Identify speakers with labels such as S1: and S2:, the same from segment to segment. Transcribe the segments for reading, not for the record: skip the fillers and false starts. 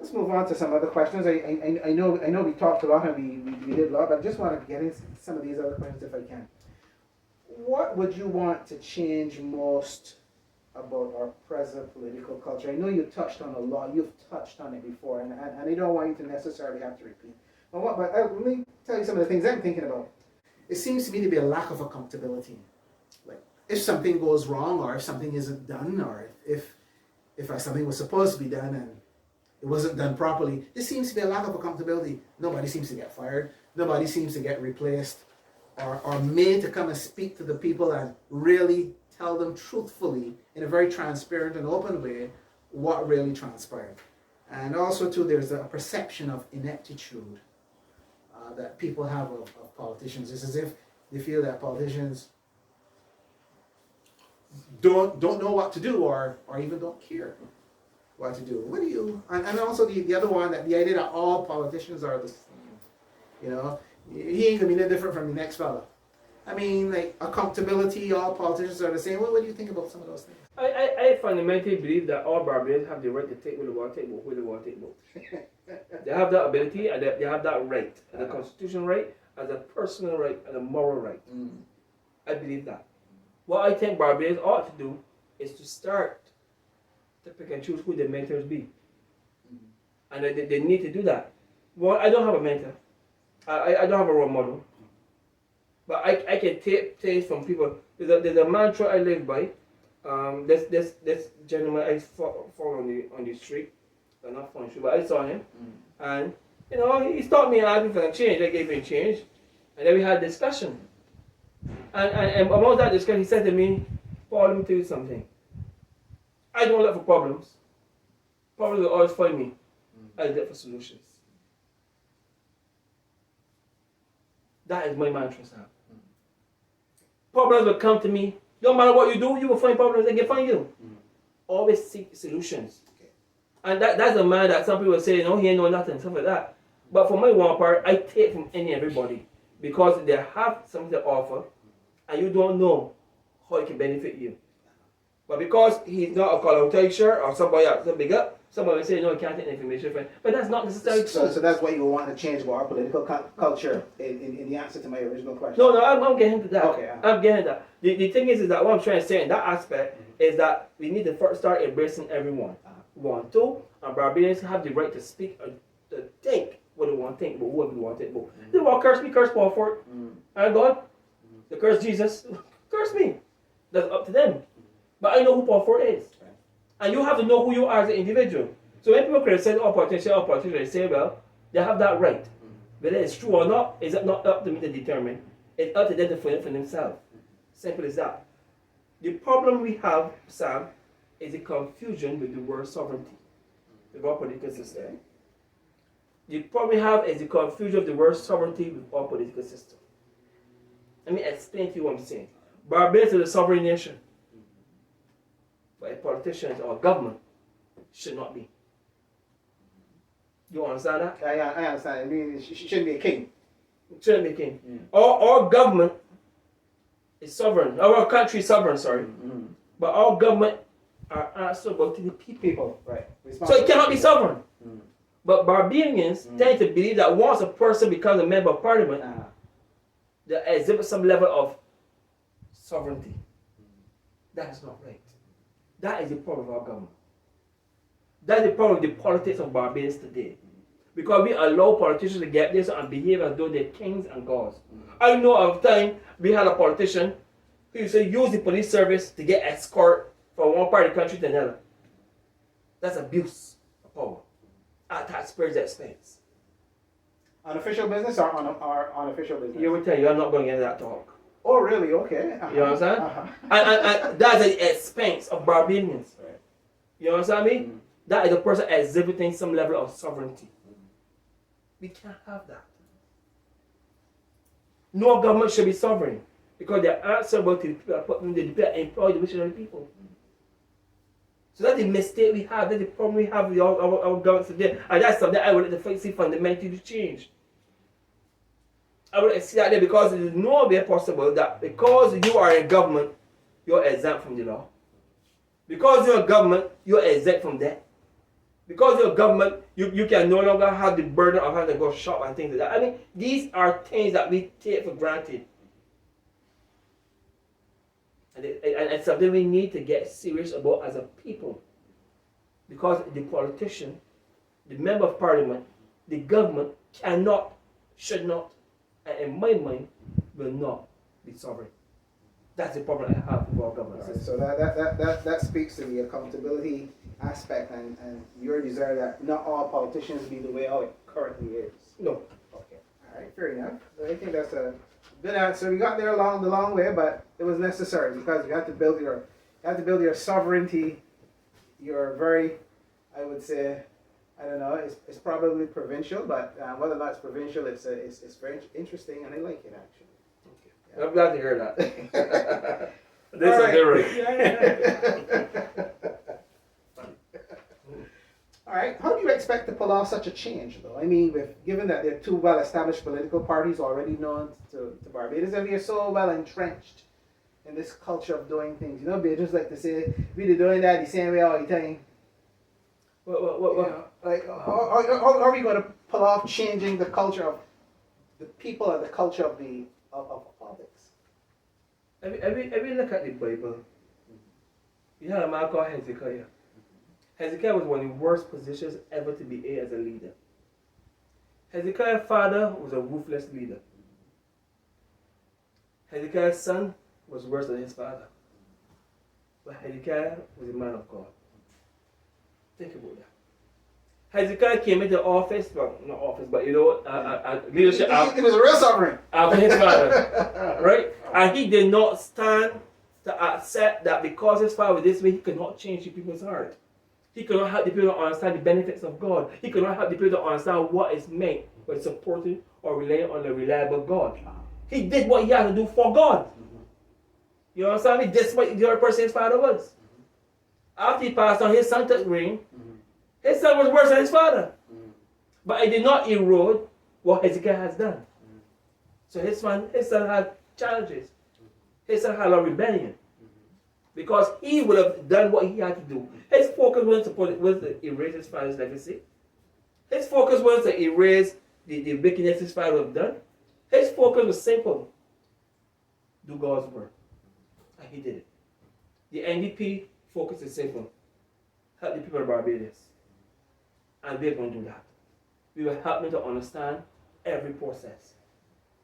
S1: let's move on to some other questions. I know we talked a lot and we did a lot, but I just want to get into some of these other questions if I can. What would you want to change most about our present political culture? I know you touched on a lot. You've touched on it before, and I don't want you to necessarily have to repeat. But let me tell you some of the things I'm thinking about. It seems to me to be a lack of accountability. Like if something goes wrong, or if something isn't done, or if something was supposed to be done and it wasn't done properly, there seems to be a lack of accountability. Nobody seems to get fired. Nobody seems to get replaced or made to come and speak to the people and really tell them truthfully in a very transparent and open way what really transpired. And also too, there's a perception of ineptitude that people have of politicians. It's as if they feel that politicians don't know what to do or even don't care what to do. What do you, and also the other one, that the idea that all politicians are the same. You know, he ain't gonna be no different from the next fella. I mean, like accountability, all politicians are the same. What do you think about some of those things?
S2: I fundamentally believe that all Barbadians have the right to take what they want to take, but who they want to take, but they have that ability and they have that right, as a constitutional right, as a personal right, and a moral right. I believe that. What I think Barbadians ought to do is to start to pick and choose who their mentors be. And they need to do that. Well, I don't have a mentor. I don't have a role model. But I can take things from people. There's a mantra I live by. This gentleman I follow on the street. I'm not on the street, but I saw him. And, you know, he stopped me and asked me for a change. I gave him change. And then we had a discussion. And amongst that discussion, he said to me, Paul, let me tell you something. I don't look for problems. Problems will always find me. I look for solutions. That is my mantra, sir. Problems will come to me. No matter what you do, you will find problems and they find you. Always seek solutions. And that's a man that some people say, no, he ain't know nothing, stuff like that. But for my one part, I take from everybody because they have something to offer and you don't know how it can benefit you. But because he's not a colonization or somebody else, bigger, somebody will say, no, you can't take information from him. But that's not necessarily true.
S1: So that's what you want to change about our political culture in the answer to my original question.
S2: No, I'm getting to that.
S1: Okay.
S2: I'm getting that. The thing is that what I'm trying to say in that aspect is that we need to first start embracing everyone. One, two, and Barbadians have the right to speak and to think what they want to think, but whoever they want to think. But they want to curse me, curse Paul for it. And God, they curse Jesus, curse me. That's up to them. But I know who Paul Ford is. And you have to know who you are as an individual. So when people criticize all politicians, they say, well, they have that right. Whether it's true or not, is not up to me to determine. It's up to them to find it for themselves. Simple as that. The problem we have, Sam, is the confusion with the word sovereignty. With our political system. The problem we have is the confusion of the word sovereignty with our political system. Let me explain to you what I'm saying. Barbados is a sovereign nation. But politicians or government should not be. You understand that?
S1: I understand. I mean, she shouldn't be a king.
S2: Shouldn't be a king. Our government is sovereign. Our country is sovereign, sorry. But our government are answerable to the people.
S1: Right.
S2: So it cannot be sovereign. But Barbadians tend to believe that once a person becomes a member of parliament, they exhibit some level of sovereignty. That is not right. That is the problem of our government. That's the problem with the politics of Barbados today. Because we allow politicians to get this and behave as though they're kings and gods. I know of time we had a politician who used to use the police service to get escort from one part of the country to another. That's abuse of power at taxpayers' expense.
S1: Unofficial business or unofficial business?
S2: You will tell you, I'm not going to get that talk.
S1: Oh, really? Okay.
S2: You understand? And that's at the expense of Barbadians.
S1: Right.
S2: You understand me? That is a person exhibiting some level of sovereignty. We can't have that. No government should be sovereign because they're answerable to the people that put them, they employ the missionary people. So that's the mistake we have, that's the problem we have with our government today. And that's something I would like to see fundamentally change. I would see that there because it is no way possible that because you are in government, you're exempt from the law. Because you're in government, you're exempt from debt. Because you're government, you can no longer have the burden of having to go shop and things like that. I mean, these are things that we take for granted. And it's something we need to get serious about as a people. Because the politician, the member of parliament, the government cannot, should not, and in my mind, will not be sovereign. That's the problem I have with our government
S1: Right,
S2: system.
S1: so that speaks to the accountability aspect and your desire that not all politicians be the way how it currently is.
S2: No.
S1: Okay. All right, fair enough. I think that's a good answer. We got there along the long way, but it was necessary because you have to build your sovereignty. You're very, I would say, I don't know. It's probably provincial, but whether or not it's provincial, it's very interesting, and I like it actually.
S2: Okay. I'm glad to hear that. This
S1: All
S2: is
S1: right.
S2: good, right?
S1: All right. How do you expect to pull off such a change, though? I mean, given that there are two well-established political parties already known to Barbados, and we are so well entrenched in this culture of doing things. You know, they just like to say we're doing that the same way all the time.
S2: What?
S1: You know, like, how are we going to pull off changing the culture of the people and the culture of politics?
S2: If we look at the Bible, you had a man called Hezekiah. Hezekiah was one of the worst positions ever to be in as a leader. Hezekiah's father was a ruthless leader. Hezekiah's son was worse than his father. But Hezekiah was a man of God. Think about that. Hezekiah came into office, well, not office, but leadership.
S1: He was a real sovereign.
S2: After his father, right? And he did not stand to accept that because his father was this way, he could not change the people's heart. He could not help the people to understand the benefits of God. He could not help the people to understand what is meant by supporting or relying on a reliable God. He did what he had to do for God. You understand me? That's what the other person's father was. After he passed on, his son took reign. His son was worse than his father. But it did not erode what Hezekiah has done. So his son had challenges. His son had a rebellion. Because he would have done what he had to do. His focus was to erase his father's legacy. His focus was to erase the wickedness his father would have done. His focus was simple. Do God's work. And he did it. The NDP focus is simple. Help the people of Barbados. And we're going to do that. We will help them to understand every process.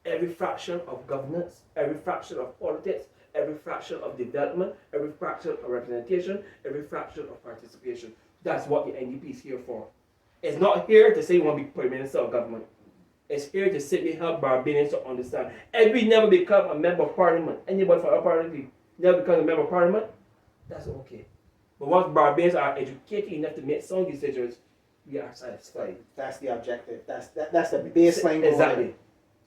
S2: Every fraction of governance, every fraction of politics, every fraction of development, every fraction of representation, every fraction of participation. That's what the NDP is here for. It's not here to say we want to be Prime Minister of government. It's here to simply help Barbadians to understand. If we never become a member of parliament, anybody from our party never becomes a member of parliament, that's okay. But once Barbadians are educated enough to make sound decisions, we are satisfied.
S1: That's the objective. That's the baseline goal.
S2: Exactly.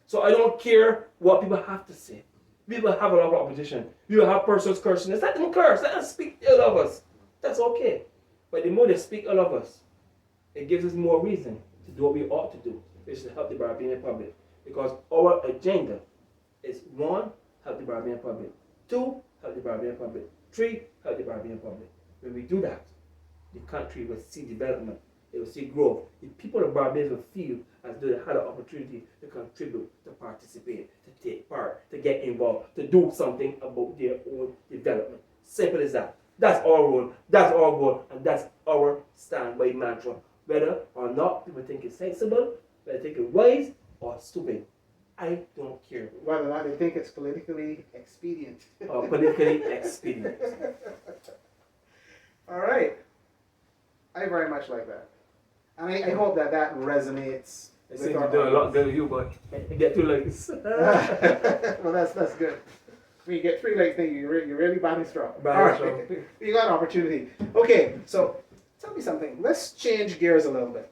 S2: So I don't care what people have to say. We will have a lot of opposition. We will have persons cursing us. Let them curse. Let them speak ill of us. That's okay. But the more they speak ill of us, it gives us more reason to do what we ought to do, which is to help the Barbadian public. Because our agenda is 1, help the Barbadian public. 2, help the Barbadian public. 3, help the Barbadian public. When we do that, the country will see development. It will see growth. The people of Barbados will feel as though they had an opportunity to contribute, to participate, to take part, to get involved, to do something about their own development. Simple as that. That's our role, that's our goal, and that's our standby mantra. Whether or not people think it's sensible, whether they think it's wise or stupid, I don't care.
S1: Whether or not they think it's politically expedient.
S2: Or politically expedient.
S1: All right. I very much like that. And I hope that resonates.
S2: I seem to be doing a lot better than you, but you get 2 likes.
S1: Well, that's good. When you get 3 likes, then you're really batting strong. You got an opportunity. Okay, so tell me something. Let's change gears a little bit.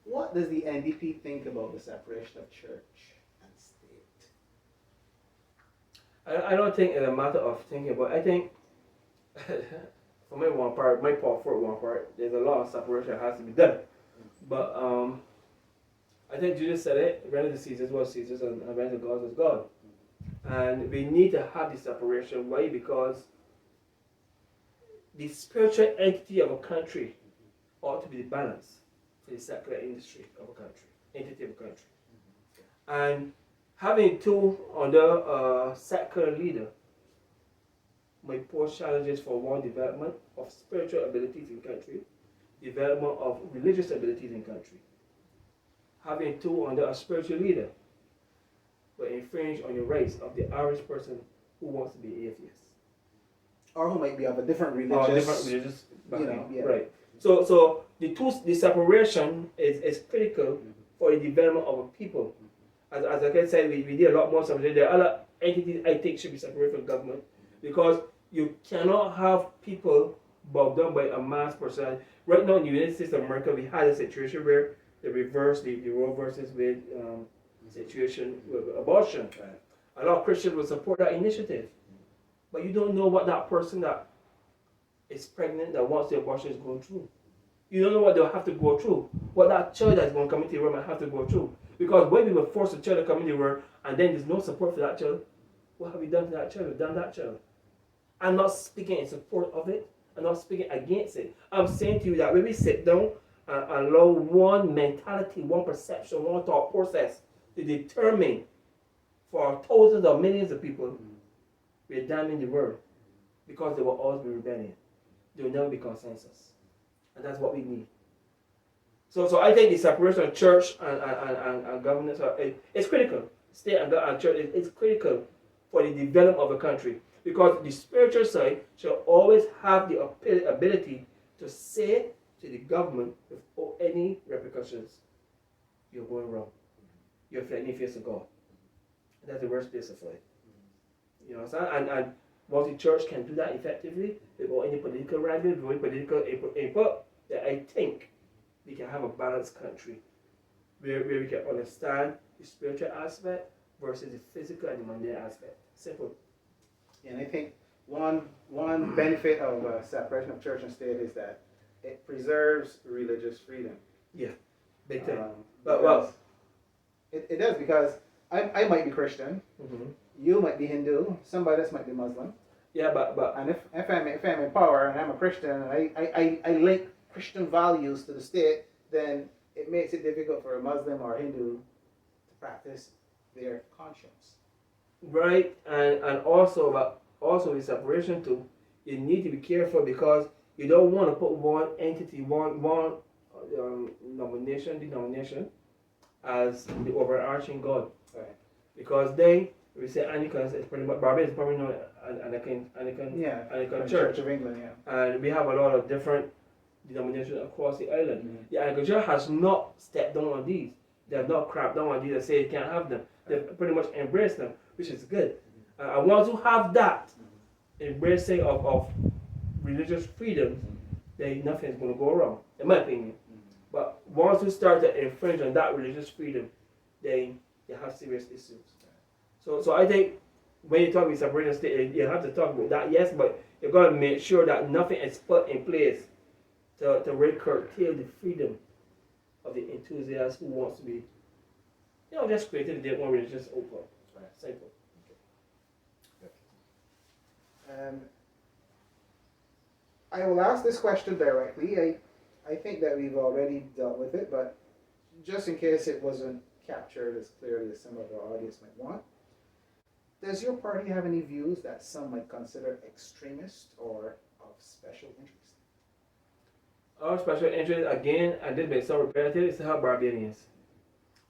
S1: What does the NDP think about the separation of church and state?
S2: I don't think it's a matter of thinking, but I think for my one part, there's a lot of separation that has to be done. But I think Jesus said it, render to Caesar what Caesar's and render to God as God. And we need to have the separation. Why? Because the spiritual entity of a country ought to be the balance for the secular industry of a country, entity of a country. And having two under a secular leader may pose challenges for one, development of spiritual abilities in country, development of religious abilities in country. Having two under a spiritual leader will infringe on the rights of the average person who wants to be atheist.
S1: Or who might be of a different
S2: Or
S1: religious,
S2: different religious background.
S1: yeah.
S2: Right. So the separation is critical for the development of a people. As I said, we did a lot more separation. There are other entities I think should be separated from government, because you cannot have people bogged down by a mass person. Right now in the United States of America, we had a situation where they reversed the Roe versus Wade situation with abortion. A lot of Christians will support that initiative, but you don't know what that person that is pregnant that wants the abortion is going through. You don't know what they'll have to go through, what that child that's going to come into the world might have to go through. Because when we were forced a child to come into the world and then there's no support for that child, what have we done to that child? We've done that child. I'm not speaking in support of it. I'm not speaking against it. I'm saying to you that when we sit down and allow one mentality, one perception, one thought process to determine for thousands or millions of people, we're damning the world, because there will always be rebellion. There will never be consensus. And that's what we need. So I think the separation of church and governance is critical. State and church is critical for the development of a country, because the spiritual side shall always have the ability to say to the government without any repercussions, you're going wrong. You're threatening the face of God. And that's the worst place to fight. You know what I'm saying? And once the church can do that effectively, without any political rivalry, without any political input, then I think we can have a balanced country where we can understand the spiritual aspect versus the physical and the mundane aspect. Simple.
S1: And I think one benefit of separation of church and state is that it preserves religious freedom.
S2: Yeah, big time.
S1: But it does, because I might be Christian, you might be Hindu, somebody else might be Muslim.
S2: Yeah, but
S1: and if I'm in power and I'm a Christian and I link Christian values to the state, then it makes it difficult for a Muslim or a Hindu to practice their conscience.
S2: Right, and also with separation too, you need to be careful, because you don't want to put one entity, one denomination as the overarching God.
S1: Right.
S2: Because we say Anglicans, it's pretty much Barbados is probably known as Anglican Church
S1: of England, yeah.
S2: And we have a lot of different denominations across the island. The Anglican Church has not stepped down on these. They have not crapped down on these and say you can't have them. They've pretty much embraced them, which is good. And once you have that embracing of religious freedom, then nothing's going to go wrong, in my opinion. But once you start to infringe on that religious freedom, then you have serious issues. So I think when you talk about separation of state, you have to talk about that, yes, but you've got to make sure that nothing is put in place to really curtail the freedom of the enthusiast who wants to be, just creative, they want religious open. Right. Simple.
S1: I will ask this question directly. I think that we've already dealt with it, but just in case it wasn't captured as clearly as some of our audience might want, does your party have any views that some might consider extremist or of special interest?
S2: Our special interest, again, and this may sound repetitive, is to help Barbadians.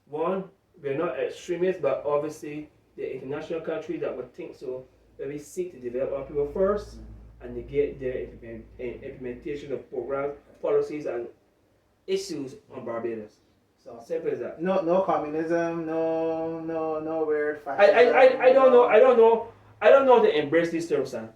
S2: One, we're not extremists, but obviously the international country that would think so, that we seek to develop our people first and negate their implementation of programs, policies, and issues on Barbados. So simple as that.
S1: No communism, no weird fascism.
S2: I don't know how to embrace these terms, son.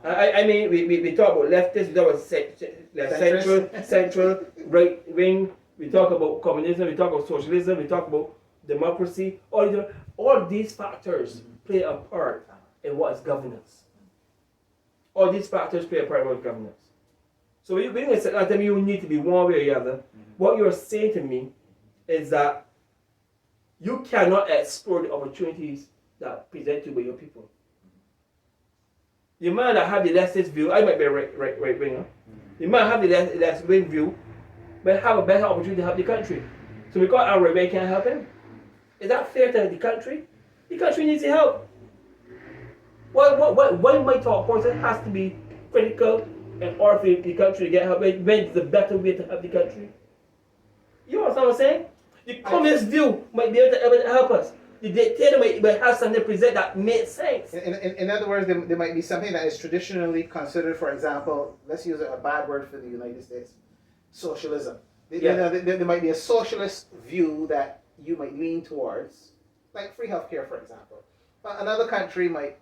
S2: I mean, we talk about leftists, we talk about central, right wing, we talk about communism, we talk about socialism, we talk about democracy. All these factors play a part in what is governance. All these factors play a part in what is governance. So when you say that, you need to be one way or the other. What you're saying to me is that you cannot explore the opportunities that present to you by your people. The man that have the leftist view, I might be a right winger. The man have the left wing view, may have a better opportunity to help the country. So because our right can't help him, is that fair to the country? The country needs help. Why my thought process has to be critical in order for the country to get help? When it's the better way to help the country? You know what I'm saying? The communist view might be able to help us. The dictator might have something to present that makes sense.
S1: In other words, there might be something that is traditionally considered, for example, let's use a bad word for the United States, socialism. There might be a socialist view that you might lean towards, like free healthcare, for example. But another country might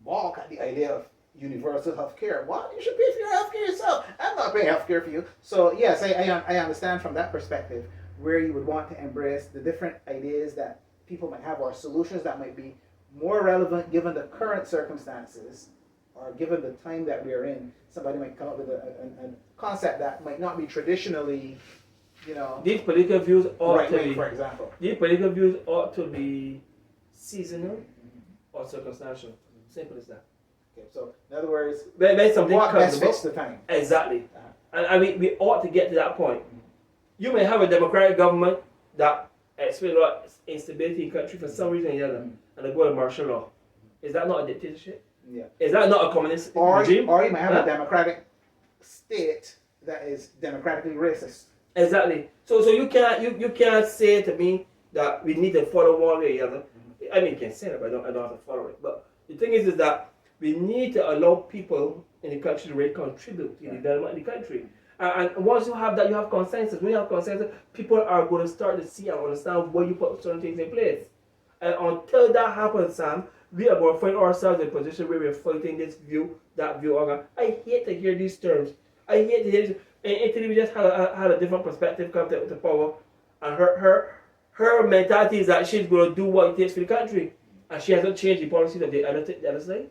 S1: balk at the idea of universal healthcare. What? You should pay for your healthcare yourself. I'm not paying healthcare for you. So yes, I understand from that perspective where you would want to embrace the different ideas that people might have or solutions that might be more relevant given the current circumstances or given the time that we are in. Somebody might come up with a concept that might not be traditionally,
S2: these political views ought to be,
S1: for example.
S2: These political views ought to be seasonal or circumstantial. Simple as that.
S1: Okay, so in other words,
S2: when something
S1: what
S2: comes
S1: best fits the time.
S2: Exactly. And I mean, we ought to get to that point. You may have a democratic government that experiences a lot of instability in the country for some reason or the other, and they go to martial law. Is that not a dictatorship?
S1: Yeah.
S2: Is that not a communist regime?
S1: Or you might have a democratic state that is democratically racist.
S2: Exactly. So you can't say to me that we need to follow one way or the other. I mean, you can say that, but I don't have to follow it. But the thing is that we need to allow people in the country to really contribute to the development of the country. And once you have that, you have consensus. When you have consensus, people are going to start to see and understand why you put certain things in place. And until that happens, Sam, we are going to find ourselves in a position where we're fighting this view, that view. I hate to hear these terms. I hate to hear this. In Italy, we just had a different perspective come to power. And her mentality is that she's going to do what it takes for the country. And she hasn't changed the policies of the other side.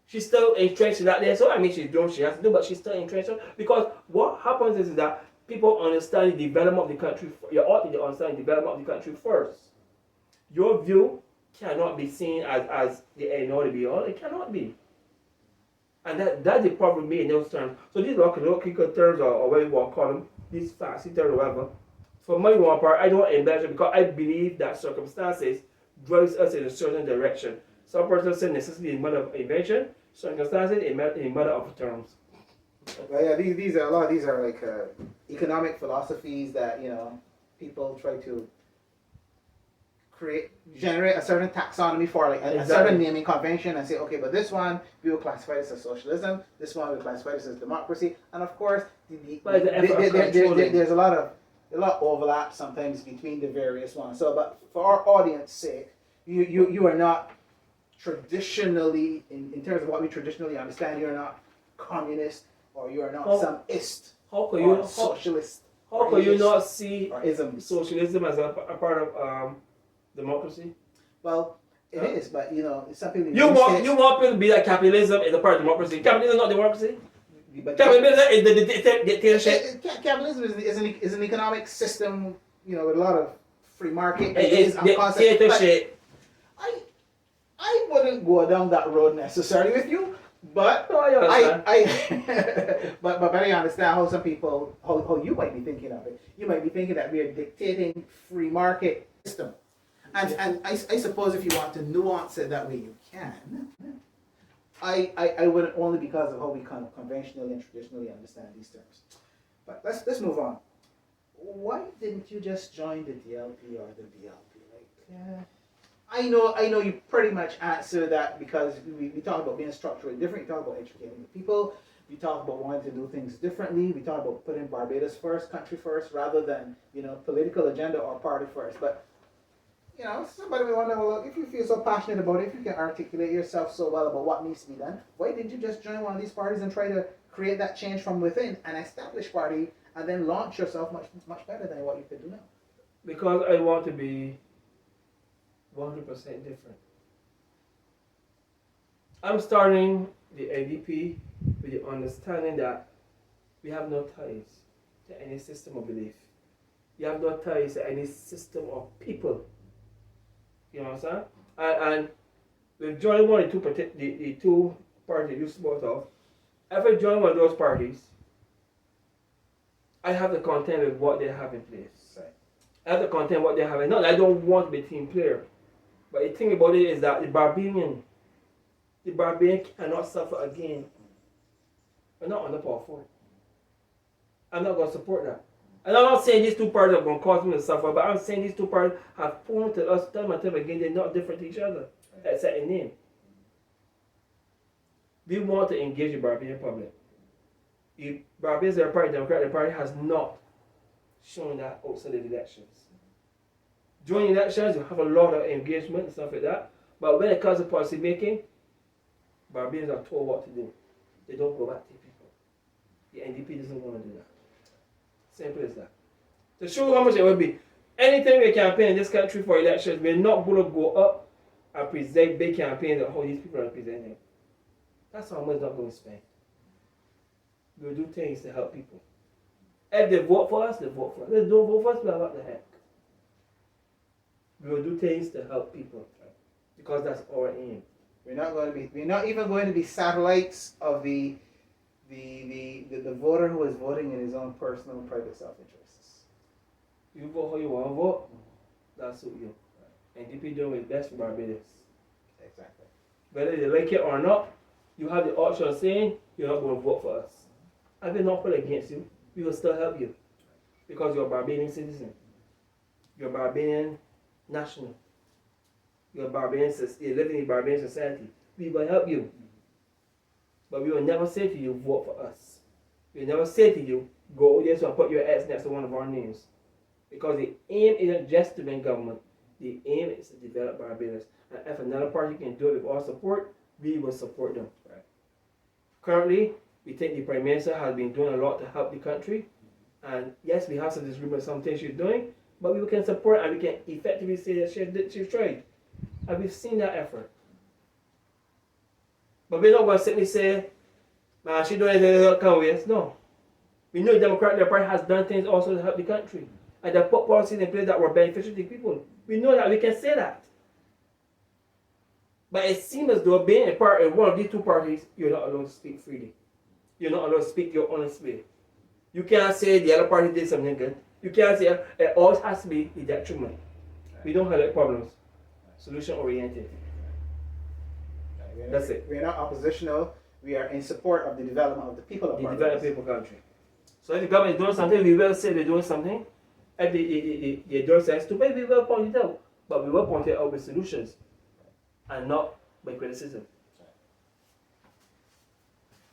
S2: She's still entrenched in that there. So I mean, she's doing what she has to do, but she's still entrenched. Because what happens is that people understand the development of the country. You ought to understand the development of the country first. Your view cannot be seen as the end or the be all. It cannot be. And that's the problem in those terms. So these local terms or what you want to call them, these fancy terms or whatever. For my one part, I don't embellish it because I believe that circumstances drives us in a certain direction. Some persons say necessity is mother of invention, circumstances is mother of terms.
S1: Well, yeah, these are a lot of these are like economic philosophies that people try to generate a certain taxonomy for, like a certain naming convention, and say, okay, but this one we will classify this as socialism, this one we will classify this as democracy, and of course, there's a lot of overlap sometimes between the various ones. So, but for our audience sake, you are not traditionally, in terms of what we traditionally understand, you're not communist or you are not some ist or socialist.
S2: How can you not see
S1: ism.
S2: Socialism as a part of democracy?
S1: Well, it is, but it's something.
S2: You want people to be like capitalism is a part of democracy. Capitalism is not democracy. Capitalism is the dictatorship.
S1: Capitalism is an economic system, with a lot of free market.
S2: It is dictatorship.
S1: I wouldn't go down that road necessarily with you, but but I understand how some people, how you might be thinking of it. You might be thinking that we are dictating free market system, and I suppose if you want to nuance it that way, you can. I wouldn't, only because of how we kind of conventionally and traditionally understand these terms. But let's move on. Why didn't you just join the DLP or the BLP? I know you pretty much answer that because we talk about being structurally different. We talk about educating the people. We talk about wanting to do things differently. We talk about putting Barbados first, country first, rather than political agenda or party first. But somebody may wonder, well, if you feel so passionate about it, if you can articulate yourself so well about what needs to be done, why didn't you just join one of these parties and try to create that change from within, an established party, and then launch yourself much better than what you could do now?
S2: Because I want to be 100% different. I'm starting the ADP with the understanding that we have no ties to any system of belief. You have no ties to any system of people. You know what I'm saying? And with joining one of the two parties you spoke of, if I join one of those parties, I have the content with what they have in place.
S1: Right.
S2: I have the content what they have. Not that I don't want to be a team player, but the thing about it is that the Barbarian cannot suffer again. I'm not underpowered. I'm not going to support that. And I'm not saying these two parties are going to cause me to suffer, but I'm saying these two parties have proven to us time and time again they're not different to each other, except in name. We want to engage the Barbarian public. The Barbarians are a party, Democratic Party has not shown that outside the elections. During elections, you have a lot of engagement and stuff like that, but when it comes to policy making, Barbarians are told what to do. They don't go back to people. The NDP doesn't want to do that. Simple as that. To show how much it will be, anytime we campaign in this country for elections, we're not going to go up and present big campaigns of how these people are presenting. That's how much not going to spend. We'll do things to help people. If they vote for us, they vote for us. If they don't vote for us, well, what the heck? We will do things to help people because that's our aim.
S1: We're not even going to be satellites of the voter who is voting in his own personal and private self-interests.
S2: You vote how you want to vote, that's what you. NDP doing its best for Barbados.
S1: Exactly.
S2: Whether they like it or not, you have the option of saying you're not going to vote for us. I will not put against you. We will still help you because you're a Barbadian citizen. You're a Barbadian national. You're a Barbadian. You're living in a Barbadian society. We will help you. But we will never say to you, vote for us. We will never say to you, go over there and put your X next to one of our names. Because the aim isn't just to win government. The aim is to develop Barbados. And if another party can do it with our support, we will support them. Right. Currently, we think the Prime Minister has been doing a lot to help the country. And yes, we have some disagreement with some things she's doing, but we can support and we can effectively say that she's tried. And we've seen that effort. But we're not going to simply say, man, she's doing anything that can't waste. No. We know the Democratic Party has done things also to help the country. And they put policies in place that were beneficial to people. We know that. We can say that. But it seems as though being a part of one of these two parties, you're not allowed to speak freely. You're not allowed to speak your honest way. You can't say the other party did something good. You can't say it always has to be the detriment. We don't highlight problems. Solution oriented. That's it.
S1: We're not oppositional. We are in support of the development of the people of Barbados.
S2: The developed people country. So if the government is doing something, we will say they're doing something. If they don't say stupid, we will point it out. But we will point it out with solutions and not by criticism.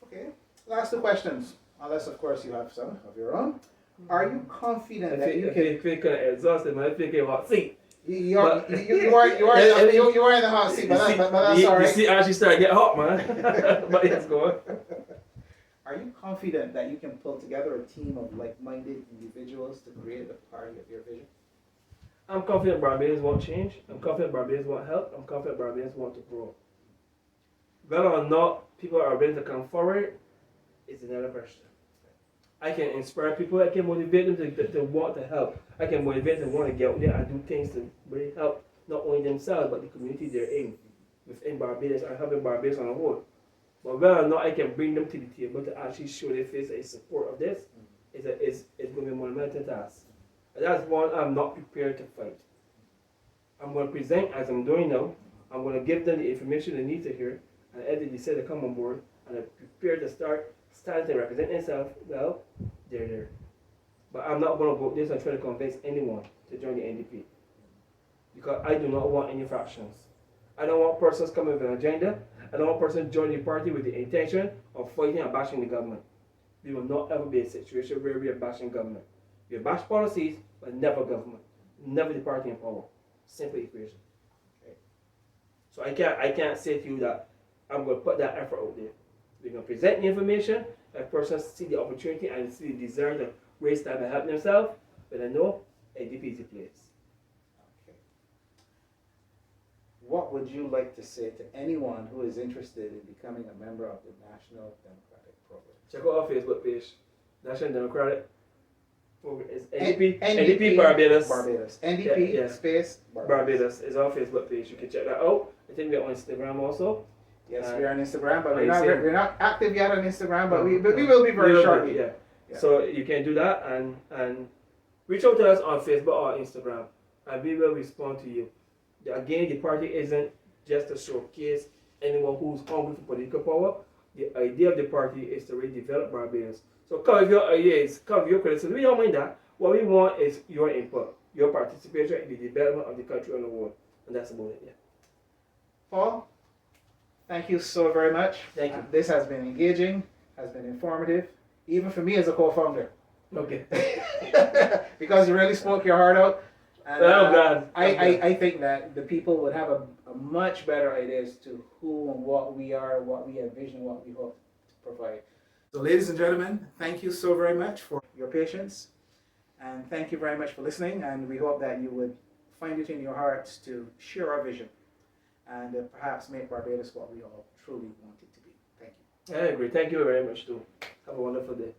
S1: Okay. Last two questions. Unless, of course, you have some of your own. Are you confident that you can...
S2: I feel kind of exhausted, man. I feel kind of hot seat.
S1: You are in the hot seat, but that's all right.
S2: You see, I actually started to get hot, man. But yes, go on.
S1: Are you confident that you can pull together a team of like-minded individuals to create the party of your vision?
S2: I'm confident Barbadians want change. I'm confident Barbadians want help. I'm confident Barbadians want to grow. Whether or not people are willing to come forward is another question. I can inspire people. I can motivate them to want to help. I can motivate them to want to get out there and do things to really help not only themselves but the community they're in within Barbados and helping Barbados on the whole. But whether or not I can bring them to the table to actually show their face a support of this is going to be a monumental task. And that's one I'm not prepared to fight. I'm going to present as I'm doing now. I'm going to give them the information they need to hear, and if they decide to come on board and are prepared to start standing to represent themselves, well, they're there. But I'm not going to go up this and try to convince anyone to join the NDP. Because I do not want any fractions. I don't want persons coming with an agenda. I don't want persons joining the party with the intention of fighting and bashing the government. We will not ever be a situation where we are bashing government. We bash policies, but never government. Never the party in power. Simple equation. Okay. So I can't say to you that I'm going to put that effort out there. We're going to present the information. If persons see the opportunity and see the desire to waste time and help themselves, but I know NDP is the place.
S1: Okay. What would you like to say to anyone who is interested in becoming a member of the National Democratic Program?
S2: Check out our Facebook page, National Democratic Program. It's NDP Barbados.
S1: NDP space
S2: Barbados is our Facebook page. You can check that out. I think we're on Instagram also.
S1: Yes, we're on Instagram, but we're not active yet on Instagram, but we will be very shortly.
S2: Yeah.
S1: Yeah.
S2: So you can do that and reach out to us on Facebook or Instagram, and we will respond to you. Again, the party isn't just to showcase anyone who's hungry for political power. The idea of the party is to really develop Barbados. So come with your ideas, come with your criticism. We don't mind that. What we want is your input, your participation in the development of the country and the world. And that's about it, yeah.
S1: Paul, thank you so very much.
S2: Thank you.
S1: This has been engaging, has been informative, even for me as a co-founder.
S2: Okay.
S1: Because you really spoke your heart out. And,
S2: I'm glad.
S1: I think that the people would have a much better idea as to who and what we are, what we envision, what we hope to provide. So ladies and gentlemen, thank you so very much for your patience. And thank you very much for listening. And we hope that you would find it in your hearts to share our vision and perhaps make Barbados what we all truly want it to be. Thank you.
S2: I agree. Thank you very much too. Have a wonderful day.